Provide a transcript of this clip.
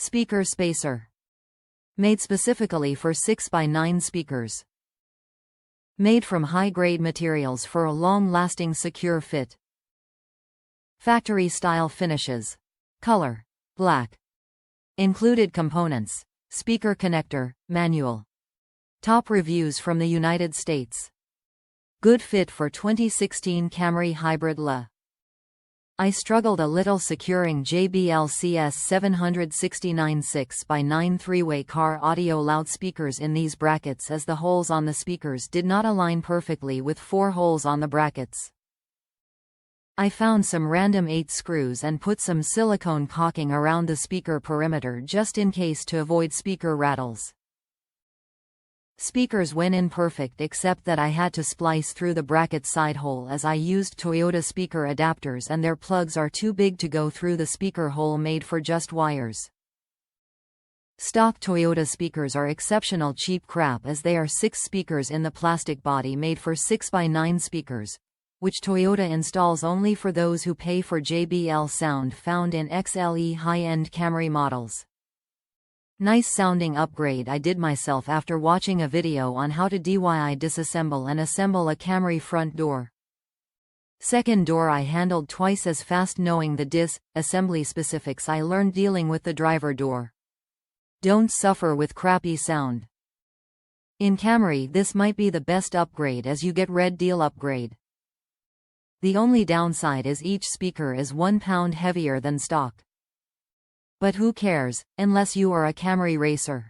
Speaker spacer. Made specifically for 6x9 speakers. Made from high-grade materials for a long-lasting secure fit. Factory-style finishes. Color: black. Included components: speaker connector, manual. Top reviews from the United States. Good fit for 2016 Camry Hybrid LE. I struggled a little securing JBL CS769 6x9 3-way car audio loudspeakers in these brackets, as the holes on the speakers did not align perfectly with 4 holes on the brackets. I found some random 8 screws and put some silicone caulking around the speaker perimeter just in case to avoid speaker rattles. Speakers went in perfect, except that I had to splice through the bracket side hole as I used Toyota speaker adapters and their plugs are too big to go through the speaker hole made for just wires. Stock Toyota speakers are exceptional cheap crap, as they are 6 speakers in the plastic body made for 6x9 speakers, which Toyota installs only for those who pay for JBL sound found in XLE high-end Camry models. Nice sounding upgrade I did myself after watching a video on how to DIY disassemble and assemble a Camry front door. Second door I handled twice as fast, knowing the dis-assembly specifics I learned dealing with the driver door. Don't suffer with crappy sound. In Camry this might be the best upgrade, as you get red deal upgrade. The only downside is each speaker is 1 pound heavier than stock. But who cares, unless you are a Camry racer.